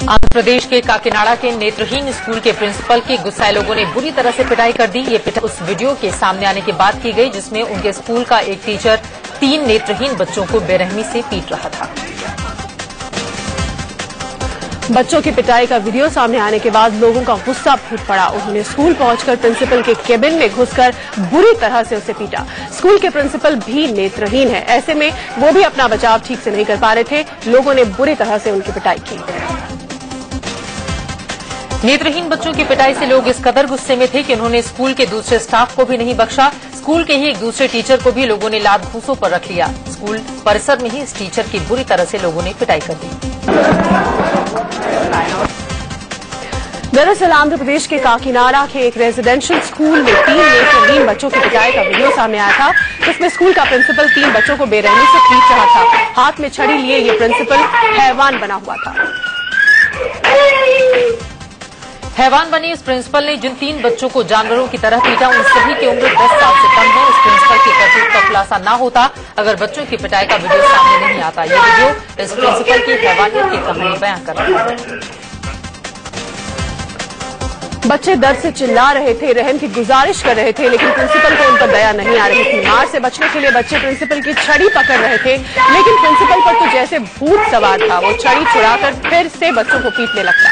आंध्र प्रदेश के काकीनाडा के नेत्रहीन स्कूल के प्रिंसिपल की गुस्साए लोगों ने बुरी तरह से पिटाई कर दी। ये पिटाई उस वीडियो के सामने आने के बाद की गई जिसमें उनके स्कूल का एक टीचर 3 नेत्रहीन बच्चों को बेरहमी से पीट रहा था। बच्चों की पिटाई का वीडियो सामने आने के बाद लोगों का गुस्सा फूट पड़ा। उन्होंने स्कूल पहुंचकर प्रिंसिपल के केबिन में घुसकर बुरी तरह से उसे पीटा। स्कूल के प्रिंसिपल भी नेत्रहीन है, ऐसे में वो भी अपना बचाव ठीक से नहीं कर पा रहे थे। लोगों ने बुरी तरह से उनकी पिटाई की। नेत्रहीन बच्चों की पिटाई से लोग इस कदर गुस्से में थे कि उन्होंने स्कूल के दूसरे स्टाफ को भी नहीं बख्शा। स्कूल के ही एक दूसरे टीचर को भी लोगों ने लात घूंसों पर रख लिया। स्कूल परिसर में ही इस टीचर की बुरी तरह से लोगों ने पिटाई कर दी। दरअसल आंध्र प्रदेश के काकीनाडा के एक रेजिडेंशियल स्कूल में 3 नेत्रहीन बच्चों की पिटाई का वीडियो सामने आया था, जिसमें स्कूल का प्रिंसिपल 3 बच्चों को बेरहमी से पीट रहा था। हाथ में छड़ी लिए ये प्रिंसिपल हैवान बना हुआ था। हैवान बनी इस प्रिंसिपल ने जिन 3 बच्चों को जानवरों की तरह पीटा, उन सभी की उम्र 10 साल से कम है। इस प्रिंसिपल की करतूत का खुलासा न होता अगर बच्चों की पिटाई का वीडियो सामने नहीं आता। ये वीडियो इस प्रिंसिपल की हैवानियत की कहानी बयां कर रहा है। बच्चे दर्द से चिल्ला रहे थे, रहम की गुजारिश कर रहे थे, लेकिन प्रिंसिपल को उन पर दया नहीं आ रही थी। मार से बचने के लिए बच्चे प्रिंसिपल की छड़ी पकड़ रहे थे, लेकिन प्रिंसिपल पर तो जैसे भूत सवार था। वो छड़ी छुड़ाकर फिर से बच्चों को पीटने लगता।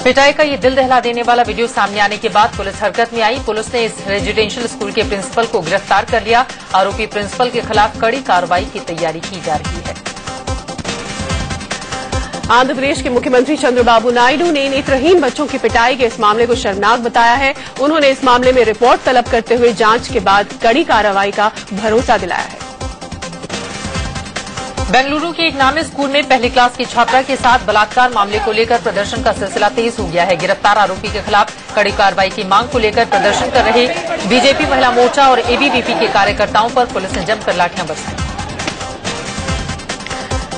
पिटाई का ये दिल दहला देने वाला वीडियो सामने आने के बाद पुलिस हरकत में आई। पुलिस ने इस रेजिडेंशियल स्कूल के प्रिंसिपल को गिरफ्तार कर लिया। आरोपी प्रिंसिपल के खिलाफ कड़ी कार्रवाई की तैयारी की जा रही है। आंध्र प्रदेश के मुख्यमंत्री चंद्रबाबू नायडू ने नेत्रहीन बच्चों की पिटाई के इस मामले को शर्मनाक बताया है। उन्होंने इस मामले में रिपोर्ट तलब करते हुए जांच के बाद कड़ी कार्रवाई का भरोसा दिलाया है। बेंगलुरु के एक नामी स्कूल में पहली क्लास की छात्रा के साथ बलात्कार मामले को लेकर प्रदर्शन का सिलसिला तेज हो गया है। गिरफ्तार आरोपी के खिलाफ कड़ी कार्रवाई की मांग को लेकर प्रदर्शन कर रहे बीजेपी महिला मोर्चा और एबीवीपी के कार्यकर्ताओं पर पुलिस ने जमकर लाठियां बरसाई।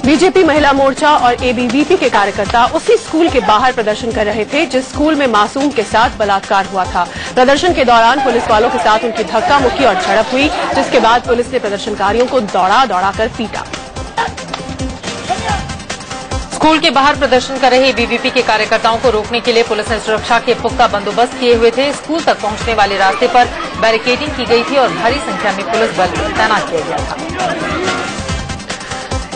बीजेपी महिला मोर्चा और एबीवीपी के कार्यकर्ता उसी स्कूल के बाहर प्रदर्शन कर रहे थे जिस स्कूल में मासूम के साथ बलात्कार हुआ था। प्रदर्शन के दौरान पुलिस वालों के साथ उनकी धक्का मुक्की और झड़प हुई, जिसके बाद पुलिस ने प्रदर्शनकारियों को दौड़ा कर पीटा। स्कूल के बाहर प्रदर्शन कर रहे एबीवीपी के कार्यकर्ताओं को रोकने के लिए पुलिस ने सुरक्षा के पुख्ता बंदोबस्त किए हुए थे। स्कूल तक पहुंचने वाले रास्ते पर बैरिकेडिंग की गई थी और भारी संख्या में पुलिस बल तैनात किया गया था।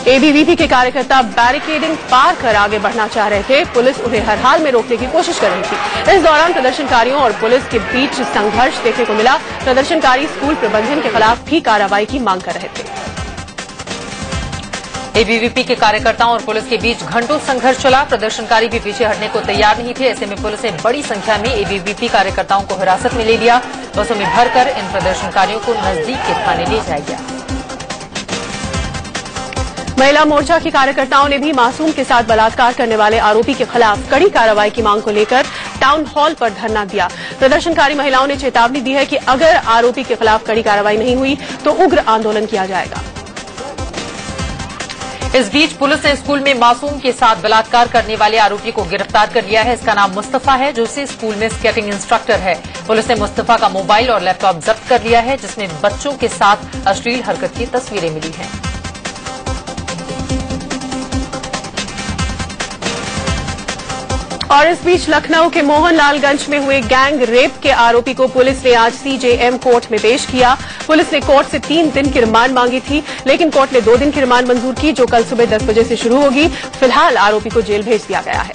एबीवीपी के कार्यकर्ता बैरिकेडिंग पार कर आगे बढ़ना चाह रहे थे। पुलिस उन्हें हर हाल में रोकने की कोशिश कर रही थी। इस दौरान प्रदर्शनकारियों और पुलिस के बीच संघर्ष देखने को मिला। प्रदर्शनकारी स्कूल प्रबंधन के खिलाफ भी कार्रवाई की मांग कर रहे थे। एबीवीपी के कार्यकर्ताओं और पुलिस के बीच घंटों संघर्ष चला। प्रदर्शनकारी भी पीछे हटने को तैयार नहीं थे। ऐसे में पुलिस ने बड़ी संख्या में एबीवीपी कार्यकर्ताओं को हिरासत में ले लिया। बसों में भरकर इन प्रदर्शनकारियों को नजदीक के थाने ले जाया गया। महिला मोर्चा के कार्यकर्ताओं ने भी मासूम के साथ बलात्कार करने वाले आरोपी के खिलाफ कड़ी कार्रवाई की मांग को लेकर टाउन हॉल पर धरना दिया। प्रदर्शनकारी महिलाओं ने चेतावनी दी है कि अगर आरोपी के खिलाफ कड़ी कार्रवाई नहीं हुई तो उग्र आंदोलन किया जाएगा। इस बीच पुलिस ने स्कूल में मासूम के साथ बलात्कार करने वाले आरोपी को गिरफ्तार कर लिया है। इसका नाम मुस्तफा है, जो इसी स्कूल में स्केटिंग इंस्ट्रक्टर है। पुलिस ने मुस्तफा का मोबाइल और लैपटॉप जब्त कर लिया है, जिसमें बच्चों के साथ अश्लील हरकत की तस्वीरें मिली हैं। और इस बीच लखनऊ के मोहनलालगंज में हुए गैंग रेप के आरोपी को पुलिस ने आज सीजेएम कोर्ट में पेश किया। पुलिस ने कोर्ट से 3 दिन की रिमांड मांगी थी, लेकिन कोर्ट ने 2 दिन की रिमांड मंजूर की, जो कल सुबह 10 बजे से शुरू होगी। फिलहाल आरोपी को जेल भेज दिया गया है।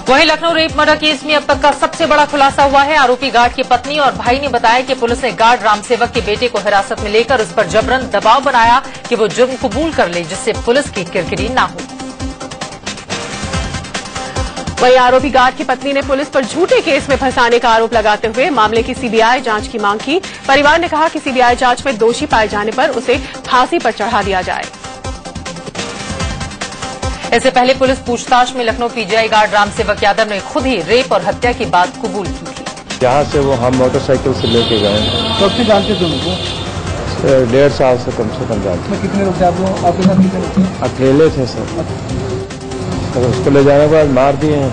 वहीं लखनऊ रेप मर्डर केस में अब तक का सबसे बड़ा खुलासा हुआ है। आरोपी गार्ड की पत्नी और भाई ने बताया कि पुलिस ने गार्ड रामसेवक के बेटे को हिरासत में लेकर उस पर जबरन दबाव बनाया कि वो जुर्म कबूल कर ले, जिससे पुलिस की किरकिरी न हो। वहीं आरोपी गार्ड की पत्नी ने पुलिस पर झूठे केस में फंसाने का आरोप लगाते हुए मामले की सीबीआई जांच की मांग की। परिवार ने कहा कि सीबीआई जांच में दोषी पाए जाने पर उसे फांसी पर चढ़ा दिया जाए। इससे पहले पुलिस पूछताछ में लखनऊ पीजीआई गार्ड रामसेवक यादव ने खुद ही रेप और हत्या की बात कबूल की थी। यहाँ से वो हम मोटरसाइकिल से लेके गए। कब से जानते थे उनको? 1.5 साल से कम जानते। कितने लोग थे आपके साथ? कितने लोग थे? अकेले थे सर। तो उसको ले जाने के बाद मार दिए हैं।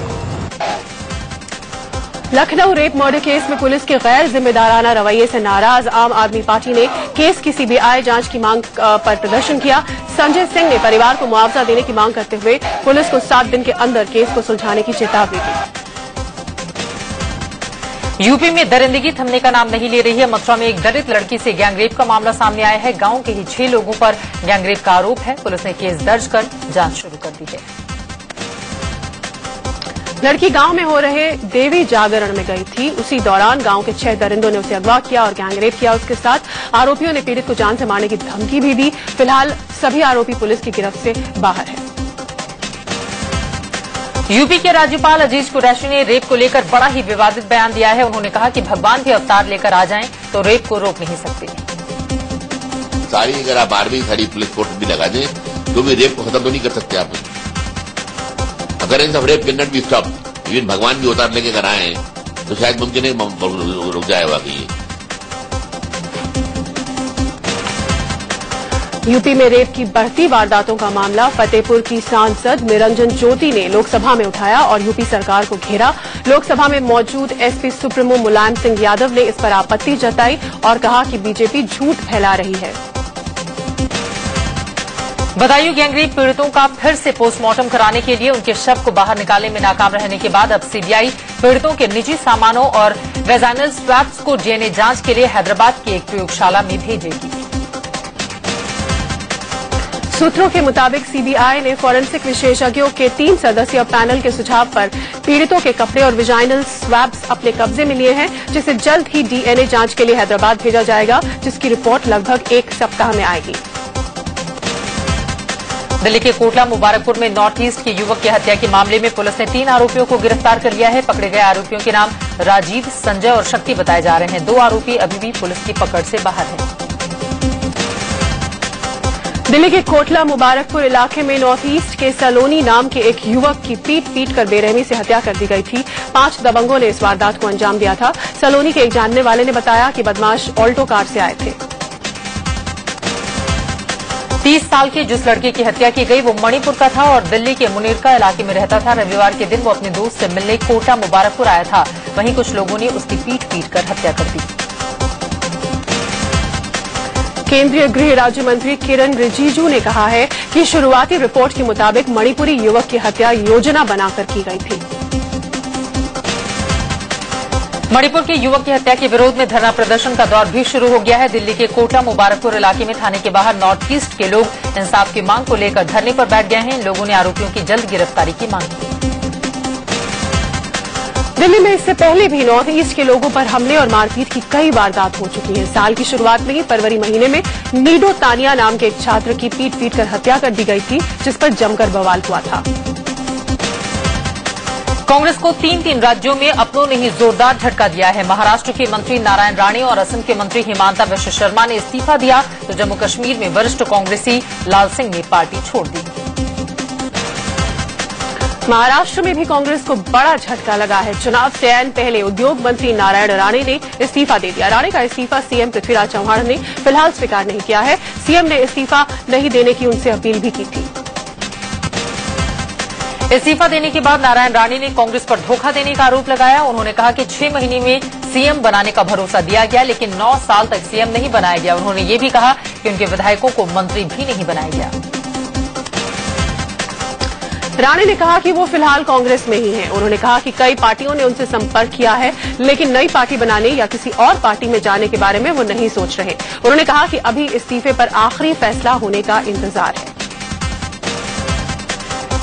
लखनऊ रेप मर्डर केस में पुलिस के गैर जिम्मेदाराना रवैये से नाराज आम आदमी पार्टी ने केस की सीबीआई जांच की मांग पर प्रदर्शन किया। संजय सिंह ने परिवार को मुआवजा देने की मांग करते हुए पुलिस को 7 दिन के अंदर केस को सुलझाने की चेतावनी दी। यूपी में दरिंदगी थमने का नाम नहीं ले रही है। मथुरा में एक दलित लड़की से गैंगरेप का मामला सामने आया है। गांव के ही 6 लोगों पर गैंगरेप का आरोप है। पुलिस ने केस दर्ज कर जांच शुरू कर दी है। लड़की गांव में हो रहे देवी जागरण में गई थी। उसी दौरान गांव के 6 दरिंदों ने उसे अगवा किया और गैंगरेप किया। उसके साथ आरोपियों ने पीड़ित को जान से मारने की धमकी भी दी। फिलहाल सभी आरोपी पुलिस की गिरफ्त से बाहर हैं। यूपी के राज्यपाल अजीज कुरैशी ने रेप को लेकर बड़ा ही विवादित बयान दिया है। उन्होंने कहा कि भगवान भी अवतार लेकर आ जाएं तो रेप को रोक नहीं सकते। सारी अगर आप आर्मी सारी पुलिस फोर्स भी लगा दें तो भी रेप को खत्म तो नहीं कर सकते आप। अगर इन सब rape can not be stop, even भगवान भी अवतार लेके अगर आए तो शायद मुमकिन है रुक जाए वाकई। यूपी में रेप की बढ़ती वारदातों का मामला फतेहपुर की सांसद निरंजन ज्योति ने लोकसभा में उठाया और यूपी सरकार को घेरा। लोकसभा में मौजूद एसपी सुप्रीमो मुलायम सिंह यादव ने इस पर आपत्ति जताई और कहा कि बीजेपी झूठ फैला रही है। बदायूं गैंगरेप पीड़ितों का फिर से पोस्टमार्टम कराने के लिए उनके शव को बाहर निकालने में नाकाम रहने के बाद अब सीबीआई पीड़ितों के निजी सामानों और वेजाइनल स्वैब्स को डीएनए जांच के लिए हैदराबाद की एक प्रयोगशाला में भेजेगी। सूत्रों के मुताबिक सीबीआई ने फॉरेंसिक विशेषज्ञों के 3 सदस्यीय पैनल के सुझाव पर पीड़ितों के कपड़े और वेजाइनल स्वैब्स अपने कब्जे में लिए हैं, जिसे जल्द ही डीएनए जांच के लिए हैदराबाद भेजा जाएगा, जिसकी रिपोर्ट लगभग 1 सप्ताह में आएगी। दिल्ली के कोटला मुबारकपुर में नॉर्थ ईस्ट के युवक की हत्या के मामले में पुलिस ने 3 आरोपियों को गिरफ्तार कर लिया है। पकड़े गए आरोपियों के नाम राजीव, संजय और शक्ति बताए जा रहे हैं। 2 आरोपी अभी भी पुलिस की पकड़ से बाहर हैं। दिल्ली के कोटला मुबारकपुर इलाके में नॉर्थ ईस्ट के सलोनी नाम के एक युवक की पीट कर बेरहमी से हत्या कर दी गई थी। 5 दबंगों ने इस वारदात को अंजाम दिया था। सलोनी के एक जानने वाले ने बताया कि बदमाश ऑल्टो कार से आए थे। 30 साल के जिस लड़के की हत्या की गई वो मणिपुर का था और दिल्ली के मुनीरका इलाके में रहता था। रविवार के दिन वो अपने दोस्त से मिलने कोटा मुबारकपुर आया था। वहीं कुछ लोगों ने उसकी पीट कर हत्या कर दी। केंद्रीय गृह राज्य मंत्री किरण रिजिजू ने कहा है कि शुरुआती रिपोर्ट के मुताबिक मणिपुरी युवक की हत्या योजना बनाकर की गई थी। मणिपुर के युवक की हत्या के विरोध में धरना प्रदर्शन का दौर भी शुरू हो गया है। दिल्ली के कोटा मुबारकपुर इलाके में थाने के बाहर नॉर्थ ईस्ट के लोग इंसाफ की मांग को लेकर धरने पर बैठ गए हैं। इन लोगों ने आरोपियों की जल्द गिरफ्तारी की मांग की। दिल्ली में इससे पहले भी नॉर्थ ईस्ट के लोगों पर हमले और मारपीट की कई वारदात हो चुकी हैं। साल की शुरुआत में ही फरवरी महीने में नीडो तानिया नाम के एक छात्र की पीट कर हत्या कर दी गई थी, जिस पर जमकर बवाल हुआ था। कांग्रेस को 3 राज्यों में अपनों ने ही जोरदार झटका दिया है। महाराष्ट्र के मंत्री नारायण राणे और असम के मंत्री हिमांता विश्व शर्मा ने इस्तीफा दिया तो जम्मू कश्मीर में वरिष्ठ कांग्रेसी लाल सिंह ने पार्टी छोड़ दी। महाराष्ट्र में भी कांग्रेस को बड़ा झटका लगा है। चुनाव से ऐन पहले उद्योग मंत्री नारायण राणे ने इस्तीफा दे दिया। राणे का इस्तीफा सीएम पृथ्वीराज चौहान ने फिलहाल स्वीकार नहीं किया है। सीएम ने इस्तीफा नहीं देने की उनसे अपील भी की थी। इस्तीफा देने के बाद नारायण राणे ने कांग्रेस पर धोखा देने का आरोप लगाया। उन्होंने कहा कि 6 महीने में सीएम बनाने का भरोसा दिया गया, लेकिन 9 साल तक सीएम नहीं बनाया गया। उन्होंने ये भी कहा कि उनके विधायकों को मंत्री भी नहीं बनाया गया। राणे ने कहा कि वो फिलहाल कांग्रेस में ही हैं। उन्होंने कहा कि कई पार्टियों ने उनसे संपर्क किया है, लेकिन नई पार्टी बनाने या किसी और पार्टी में जाने के बारे में वो नहीं सोच रहे। उन्होंने कहा कि अभी इस्तीफे पर आखिरी फैसला होने का इंतजार है।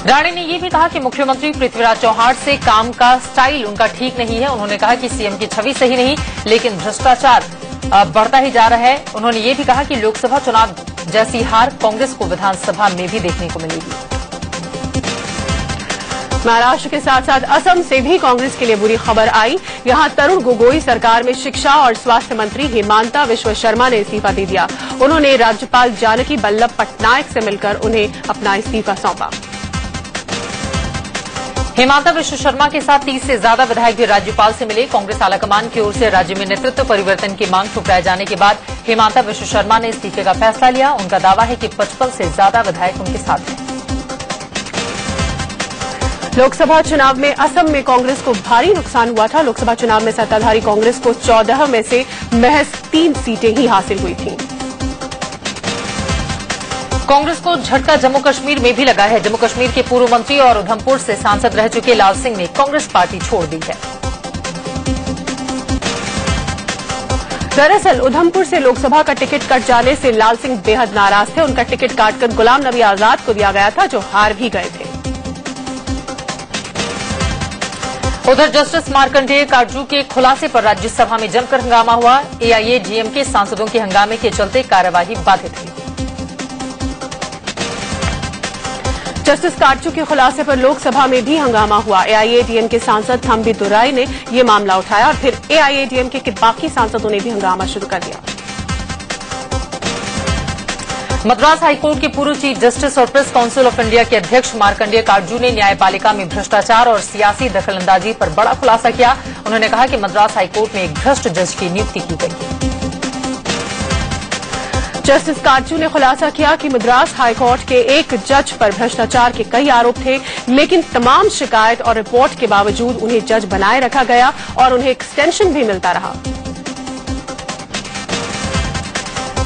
राणे ने यह भी कहा कि मुख्यमंत्री पृथ्वीराज चौहान से काम का स्टाइल उनका ठीक नहीं है। उन्होंने कहा कि सीएम की छवि सही नहीं, लेकिन भ्रष्टाचार बढ़ता ही जा रहा है। उन्होंने ये भी कहा कि लोकसभा चुनाव जैसी हार कांग्रेस को विधानसभा में भी देखने को मिलेगी। महाराष्ट्र के साथ साथ असम से भी कांग्रेस के लिए बुरी खबर आई। यहां तरुण गोगोई सरकार में शिक्षा और स्वास्थ्य मंत्री हिमांता विश्व शर्मा ने इस्तीफा दे दिया। उन्होंने राज्यपाल जानकी वल्लभ पटनायक से मिलकर उन्हें अपना इस्तीफा सौंपा। हिमांता विश्व शर्मा के साथ 30 से ज्यादा विधायक भी राज्यपाल से मिले। कांग्रेस आलाकमान की ओर से राज्य में नेतृत्व परिवर्तन की मांग ठुकराए जाने के बाद हिमांता विश्व शर्मा ने इस्तीफे का फैसला लिया। उनका दावा है कि 55 से ज्यादा विधायक उनके साथ हैं। लोकसभा चुनाव में असम में कांग्रेस को भारी नुकसान हुआ था। लोकसभा चुनाव में सत्ताधारी कांग्रेस को 14 में से महज 3 सीटें ही हासिल हुई थीं। कांग्रेस को झटका जम्मू कश्मीर में भी लगा है। जम्मू कश्मीर के पूर्व मंत्री और उधमपुर से सांसद रह चुके लाल सिंह ने कांग्रेस पार्टी छोड़ दी है। दरअसल उधमपुर से लोकसभा का टिकट कट जाने से लाल सिंह बेहद नाराज थे। उनका टिकट काटकर गुलाम नबी आजाद को दिया गया था, जो हार भी गए थे। उधर जस्टिस मार्कंडेय काटजू के खुलासे पर राज्यसभा में जमकर हंगामा हुआ। एआईएडीएमके सांसदों के हंगामे के चलते कार्यवाही बाधित हुई। जस्टिस काटजू के खुलासे पर लोकसभा में भी हंगामा हुआ। एआईएडीएमके सांसद थम्बी दुराई ने यह मामला उठाया और फिर एआईएडीएमके के बाकी सांसदों ने भी हंगामा शुरू कर दिया। मद्रास हाईकोर्ट के पूर्व चीफ जस्टिस और प्रेस काउंसिल ऑफ इंडिया के अध्यक्ष मार्कंडेय काटजू ने न्यायपालिका में भ्रष्टाचार और सियासी दखलंदाजी पर बड़ा खुलासा किया। उन्होंने कहा कि मद्रास हाईकोर्ट में एक भ्रष्ट जज की नियुक्ति की गई। जस्टिस काटजू ने खुलासा किया कि मद्रास हाईकोर्ट के एक जज पर भ्रष्टाचार के कई आरोप थे, लेकिन तमाम शिकायत और रिपोर्ट के बावजूद उन्हें जज बनाए रखा गया और उन्हें एक्सटेंशन भी मिलता रहा।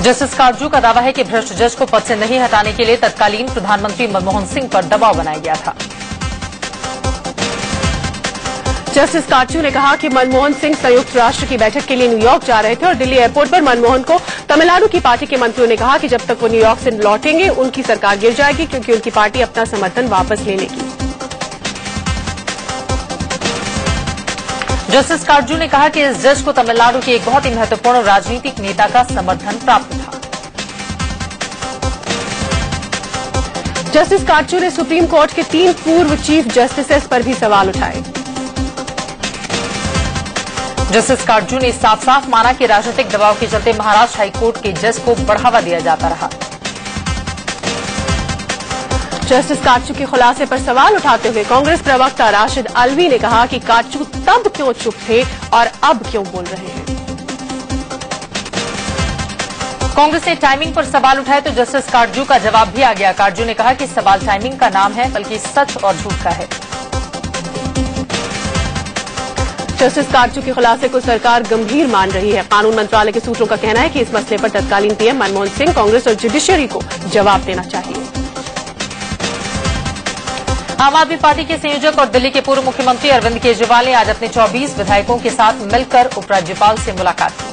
जस्टिस काटजू का दावा है कि भ्रष्ट जज को पद से नहीं हटाने के लिए तत्कालीन प्रधानमंत्री मनमोहन सिंह पर दबाव बनाया गया था। जस्टिस काटजू ने कहा कि मनमोहन सिंह संयुक्त राष्ट्र की बैठक के लिए न्यूयॉर्क जा रहे थे और दिल्ली एयरपोर्ट पर मनमोहन को तमिलनाडु की पार्टी के मंत्रियों ने कहा कि जब तक वो न्यूयॉर्क से लौटेंगे उनकी सरकार गिर जाएगी, क्योंकि उनकी पार्टी अपना समर्थन वापस ले लेगी। जस्टिस काटजू ने कहा कि इस जज को तमिलनाडु के एक बहुत ही महत्वपूर्ण राजनीतिक नेता का समर्थन प्राप्त था। जस्टिस काटजू ने सुप्रीम कोर्ट के 3 पूर्व चीफ जस्टिस पर भी सवाल उठाए। जस्टिस काटजू ने साफ साफ माना कि राजनीतिक दबाव के चलते महाराष्ट्र हाईकोर्ट के जज को बढ़ावा दिया जाता रहा। जस्टिस काटजू के खुलासे पर सवाल उठाते हुए कांग्रेस प्रवक्ता राशिद अलवी ने कहा कि काटजू तब क्यों चुप थे और अब क्यों बोल रहे हैं। कांग्रेस ने टाइमिंग पर सवाल उठाए तो जस्टिस काटजू का जवाब भी आ गया। काटजू ने कहा कि सवाल टाइमिंग का नाम है, बल्कि सच और झूठ का है। जस्टिस काटजू के खुलासे को सरकार गंभीर मान रही है। कानून मंत्रालय के सूत्रों का कहना है कि इस मसले पर तत्कालीन पीएम मनमोहन सिंह, कांग्रेस और जुडिशरी को जवाब देना चाहिए। आम आदमी पार्टी के संयोजक और दिल्ली के पूर्व मुख्यमंत्री अरविंद केजरीवाल ने आज अपने 24 विधायकों के साथ मिलकर उपराज्यपाल से मुलाकात की।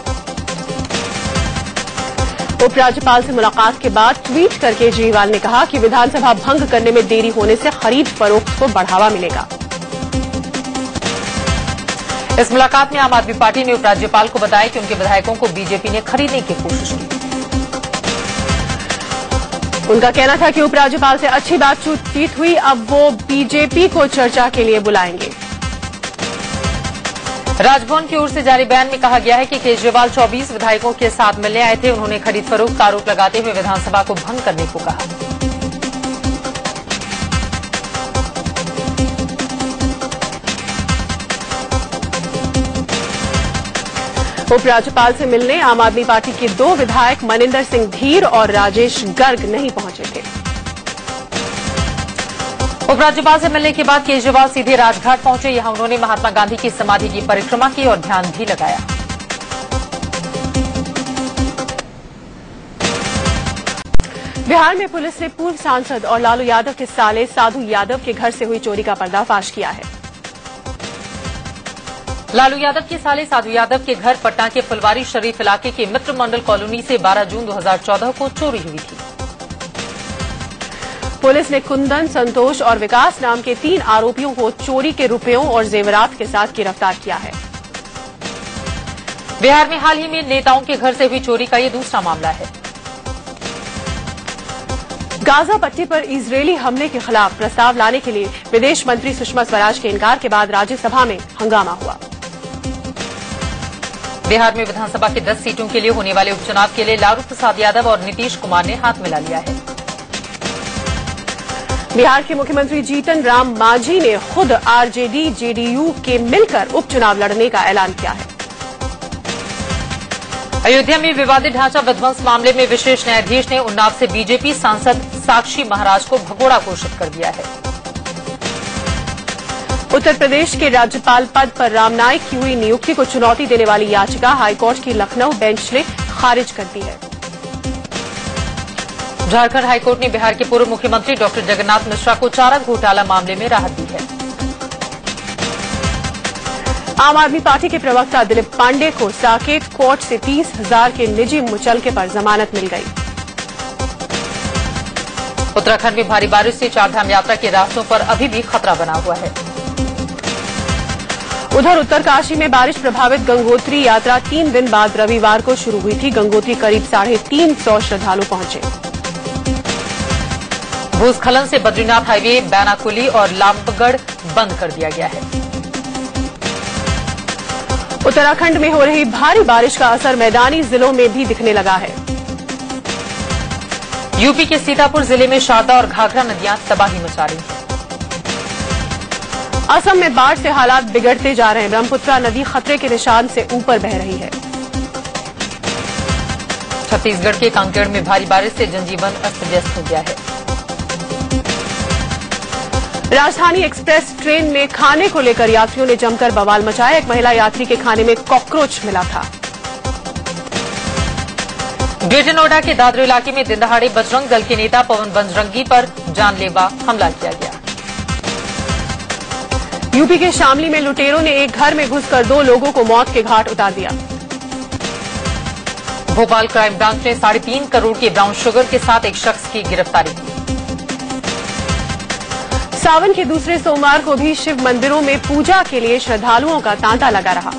उपराज्यपाल से मुलाकात के बाद ट्वीट कर केजरीवाल ने कहा कि विधानसभा भंग करने में देरी होने से खरीद फरोख्त को बढ़ावा मिलेगा। इस मुलाकात में आम आदमी पार्टी ने उपराज्यपाल को बताया कि उनके विधायकों को बीजेपी ने खरीदने की कोशिश की। उनका कहना था कि उपराज्यपाल से अच्छी बातचीत हुई, अब वो बीजेपी को चर्चा के लिए बुलाएंगे। राजभवन की ओर से जारी बयान में कहा गया है कि केजरीवाल 24 विधायकों के साथ मिलने आए थे। उन्होंने खरीद फरोख्त का आरोप लगाते हुए विधानसभा को भंग करने को कहा। उपराज्यपाल से मिलने आम आदमी पार्टी के 2 विधायक मनिंदर सिंह धीर और राजेश गर्ग नहीं पहुंचे थे। उपराज्यपाल से मिलने के बाद केजरीवाल सीधे राजघाट पहुंचे। यहां उन्होंने महात्मा गांधी की समाधि की परिक्रमा की और ध्यान भी लगाया। बिहार में पुलिस ने पूर्व सांसद और लालू यादव के साले साधु यादव के घर से हुई चोरी का पर्दाफाश किया है। लालू यादव के साले साधु यादव के घर पटना के फुलवारी शरीफ इलाके के मित्र मंडल कॉलोनी से 12 जून 2014 को चोरी हुई थी। पुलिस ने कुंदन, संतोष और विकास नाम के 3 आरोपियों को चोरी के रुपयों और जेवरात के साथ गिरफ्तार किया है। बिहार में हाल ही में नेताओं के घर से हुई चोरी का ये दूसरा मामला है। गाजा पट्टी पर इजरायली हमले के खिलाफ प्रस्ताव लाने के लिए विदेश मंत्री सुषमा स्वराज के इनकार के बाद राज्यसभा में हंगामा हुआ। बिहार में विधानसभा की 10 सीटों के लिए होने वाले उपचुनाव के लिए लालू प्रसाद यादव और नीतीश कुमार ने हाथ मिला लिया है। बिहार के मुख्यमंत्री जीतन राम मांझी ने खुद आरजेडी जेडीयू के मिलकर उपचुनाव लड़ने का ऐलान किया है। अयोध्या में विवादित ढांचा विध्वंस मामले में विशेष न्यायाधीश ने उन्नाव से बीजेपी सांसद साक्षी महाराज को भगोड़ा घोषित कर दिया है। उत्तर प्रदेश के राज्यपाल पद पर राम नाईक की हुई नियुक्ति को चुनौती देने वाली याचिका हाईकोर्ट की लखनऊ बेंच ने खारिज कर दी है। झारखंड हाईकोर्ट ने बिहार के पूर्व मुख्यमंत्री डॉक्टर जगन्नाथ मिश्रा को चारा घोटाला मामले में राहत दी है। आम आदमी पार्टी के प्रवक्ता दिलीप पांडे को साकेत कोर्ट से 30,000 के निजी मुचलके पर जमानत मिल गई। उत्तराखंड में भारी बारिश से चारधाम यात्रा के रास्तों पर अभी भी खतरा बना हुआ है। उधर उत्तरकाशी में बारिश प्रभावित गंगोत्री यात्रा 3 दिन बाद रविवार को शुरू हुई थी। गंगोत्री करीब 350 श्रद्धालु पहुंचे। भूस्खलन से बद्रीनाथ हाईवे, बैनाकुली और लामबगढ़ बंद कर दिया गया है। उत्तराखंड में हो रही भारी बारिश का असर मैदानी जिलों में भी दिखने लगा है। यूपी के सीतापुर जिले में शारदा और घाघरा नदियां तबाही मचा रही हैं। असम में बाढ़ से हालात बिगड़ते जा रहे हैं। ब्रह्मपुत्रा नदी खतरे के निशान से ऊपर बह रही है। छत्तीसगढ़ के कांकेर में भारी बारिश से जनजीवन अस्त व्यस्त हो गया है। राजधानी एक्सप्रेस ट्रेन में खाने को लेकर यात्रियों ने जमकर बवाल मचाया। एक महिला यात्री के खाने में कॉकरोच मिला था। ग्रेटर नोएडा के दादर इलाके में दिन दहाड़े बजरंग दल के नेता पवन बजरंगी पर जानलेवा हमला किया गया। यूपी के शामली में लुटेरों ने एक घर में घुसकर 2 लोगों को मौत के घाट उतार दिया। भोपाल क्राइम ब्रांच ने 3.5 करोड़ के ब्राउन शुगर के साथ एक शख्स की गिरफ्तारी की। सावन के दूसरे सोमवार को भी शिव मंदिरों में पूजा के लिए श्रद्धालुओं का तांता लगा रहा।